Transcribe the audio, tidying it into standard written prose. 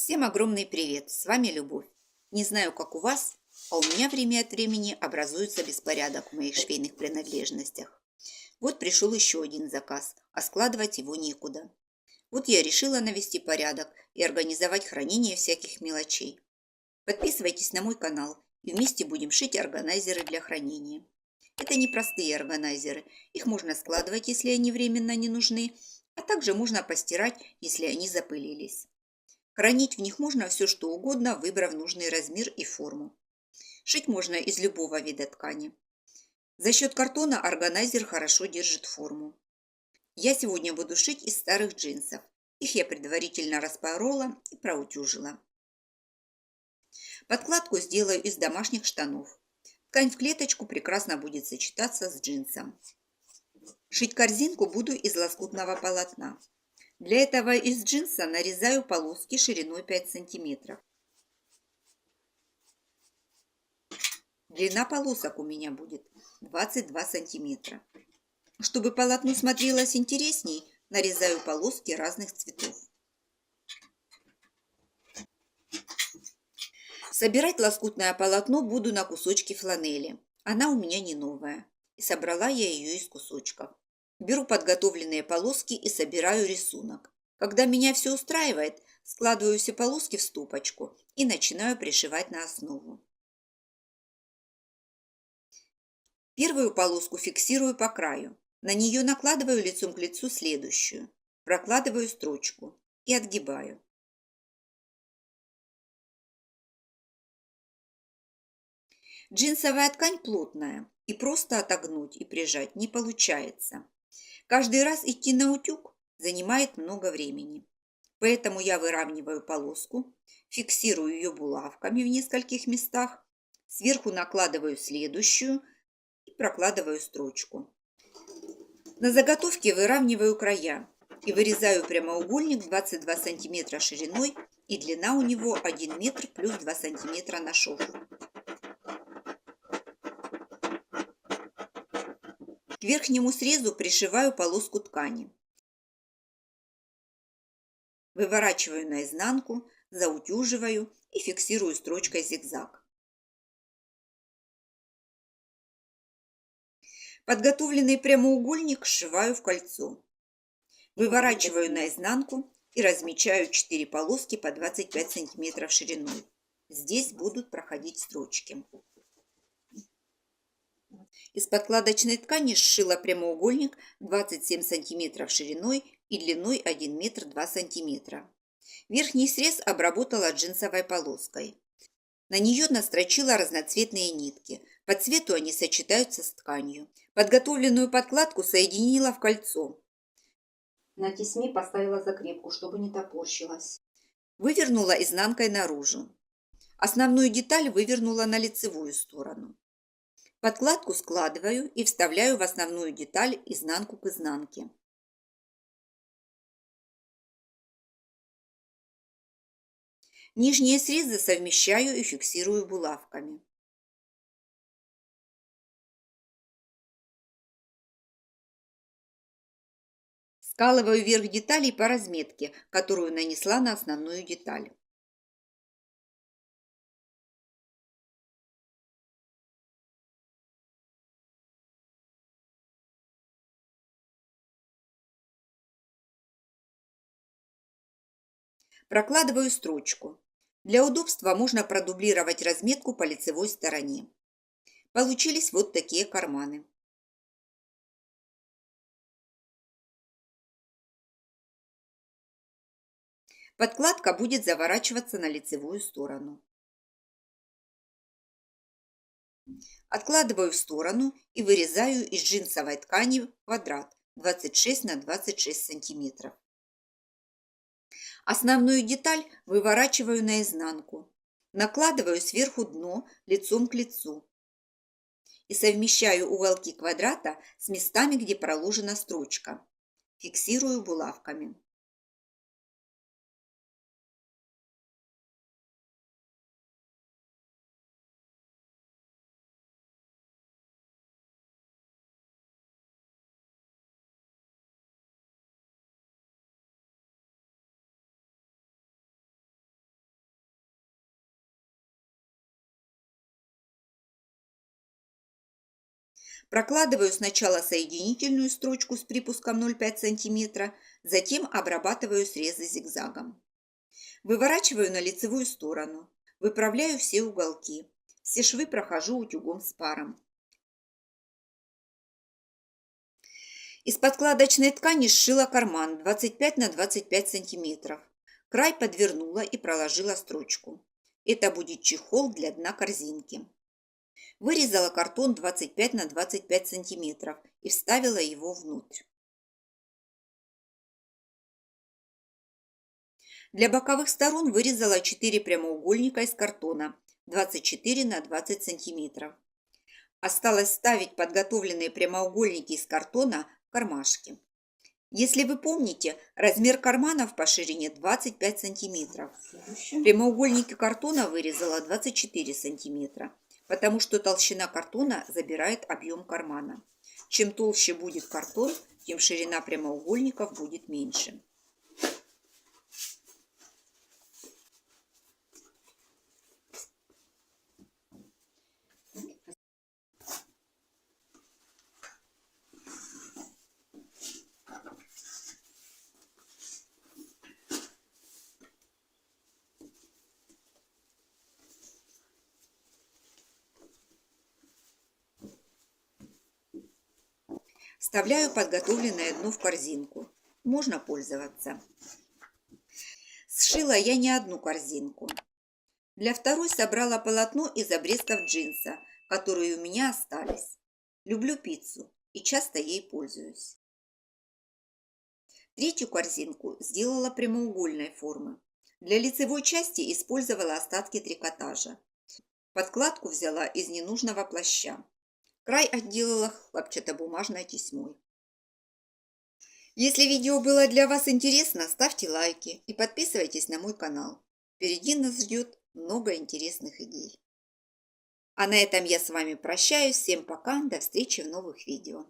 Всем огромный привет! С вами Любовь. Не знаю, как у вас, а у меня время от времени образуется беспорядок в моих швейных принадлежностях. Вот пришел еще один заказ, а складывать его некуда. Вот я решила навести порядок и организовать хранение всяких мелочей. Подписывайтесь на мой канал, и вместе будем шить органайзеры для хранения. Это не простые органайзеры, их можно складывать, если они временно не нужны, а также можно постирать, если они запылились. Хранить в них можно все, что угодно, выбрав нужный размер и форму. Шить можно из любого вида ткани. За счет картона органайзер хорошо держит форму. Я сегодня буду шить из старых джинсов. Их я предварительно распорола и проутюжила. Подкладку сделаю из домашних штанов. Ткань в клеточку прекрасно будет сочетаться с джинсом. Шить корзинку буду из лоскутного полотна. Для этого из джинса нарезаю полоски шириной 5 сантиметров. Длина полосок у меня будет 22 сантиметра. Чтобы полотно смотрелось интересней, нарезаю полоски разных цветов. Собирать лоскутное полотно буду на кусочки фланели. Она у меня не новая. И собрала я ее из кусочков. Беру подготовленные полоски и собираю рисунок. Когда меня все устраивает, складываю все полоски в стопочку и начинаю пришивать на основу. Первую полоску фиксирую по краю. На нее накладываю лицом к лицу следующую. Прокладываю строчку и отгибаю. Джинсовая ткань плотная, и просто отогнуть и прижать не получается. Каждый раз идти на утюг занимает много времени. Поэтому я выравниваю полоску, фиксирую ее булавками в нескольких местах, сверху накладываю следующую и прокладываю строчку. На заготовке выравниваю края и вырезаю прямоугольник 22 сантиметра шириной, и длина у него 1 метр плюс 2 сантиметра на шов. К верхнему срезу пришиваю полоску ткани. Выворачиваю наизнанку, заутюживаю и фиксирую строчкой зигзаг. Подготовленный прямоугольник сшиваю в кольцо. Выворачиваю наизнанку и размечаю 4 полоски по 25 сантиметров шириной. Здесь будут проходить строчки. Из подкладочной ткани сшила прямоугольник 27 сантиметров шириной и длиной 1 метр 2 сантиметра. Верхний срез обработала джинсовой полоской. На нее настрочила разноцветные нитки. По цвету они сочетаются с тканью. Подготовленную подкладку соединила в кольцо. На тесьме поставила закрепку, чтобы не топорщилась. Вывернула изнанкой наружу. Основную деталь вывернула на лицевую сторону. Подкладку складываю и вставляю в основную деталь изнанку к изнанке. Нижние срезы совмещаю и фиксирую булавками. Скалываю верх деталей по разметке, которую нанесла на основную деталь. Прокладываю строчку. Для удобства можно продублировать разметку по лицевой стороне. Получились вот такие карманы. Подкладка будет заворачиваться на лицевую сторону. Откладываю в сторону и вырезаю из джинсовой ткани квадрат 26 на 26 сантиметров. Основную деталь выворачиваю наизнанку. Накладываю сверху дно лицом к лицу. И совмещаю уголки квадрата с местами, где проложена строчка. Фиксирую булавками. Прокладываю сначала соединительную строчку с припуском 0,5 см, затем обрабатываю срезы зигзагом. Выворачиваю на лицевую сторону, выправляю все уголки. Все швы прохожу утюгом с паром. Из подкладочной ткани сшила карман 25 на 25 см. Край подвернула и проложила строчку. Это будет чехол для дна корзинки. Вырезала картон 25 на 25 см и вставила его внутрь. Для боковых сторон вырезала 4 прямоугольника из картона 24 на 20 см. Осталось вставить подготовленные прямоугольники из картона в кармашки. Если вы помните, размер карманов по ширине 25 см. Прямоугольники картона вырезала 24 см, потому что толщина картона забирает объем кармана. Чем толще будет картон, тем ширина прямоугольников будет меньше. Вставляю подготовленное дно в корзинку. Можно пользоваться. Сшила я не одну корзинку. Для второй собрала полотно из обрезков джинса, которые у меня остались. Люблю пиццу и часто ей пользуюсь. Третью корзинку сделала прямоугольной формы. Для лицевой части использовала остатки трикотажа. Подкладку взяла из ненужного плаща. Край отделала хлопчатобумажной тесьмой. Если видео было для вас интересно, ставьте лайки и подписывайтесь на мой канал. Впереди нас ждет много интересных идей. А на этом я с вами прощаюсь. Всем пока, до встречи в новых видео.